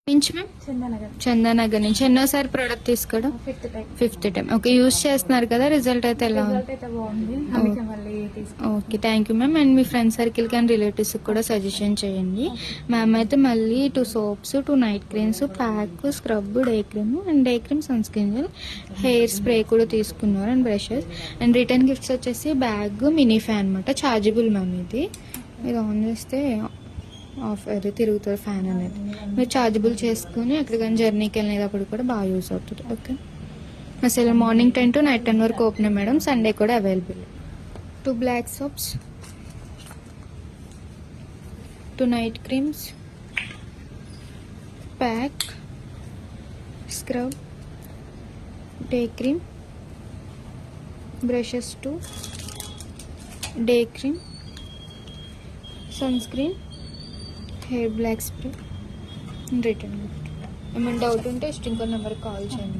నుంచి మ్యామ్ చందానగర్ నుంచి ఎన్నోసారి ప్రోడక్ట్ తీసుకోవడం? Fifth time. ఓకే, యూజ్ చేస్తున్నారు కదా, రిజల్ట్ అయితే ఎలా ఉంది? Okay, thank you ma'am. And మీ ఫ్రెండ్ సర్కిల్ కానీ రిలేటివ్స్ కూడా సజెషన్ చేయండి. మ్యామ్ అయితే మళ్ళీ 2 soaps, 2 night creams, pack, scrub, day cream and day cream, sunscreen gel, hair spray కూడా తీసుకున్నారు and brushes. And return gifts వచ్చేసి బ్యాగ్, మినీ ఫ్యాన్ అనమాట, ఛార్జబుల్ మ్యామ్. ఇది ఆన్ చేస్తే ఆఫ్ అయితే తిరుగుతుంది ఫ్యాన్ అనేది. మీరు ఛార్జబుల్ చేసుకుని ఎక్కడికైనా జర్నీకి వెళ్ళేటప్పుడు కూడా బాగా యూస్ అవుతుంది. ఓకే, అసలు మార్నింగ్ 10 to నైట్ 10 వరకు ఓపెన్ మేడం. సండే కూడా available. 2 black soaps, 2 night creams, pack, scrub, day cream, brushes 2, day cream, sunscreen, hair black spray, return gift. ఏమైనా డౌట్ ఉంటే స్టింకర్ నెంబర్కి కాల్ చేయండి.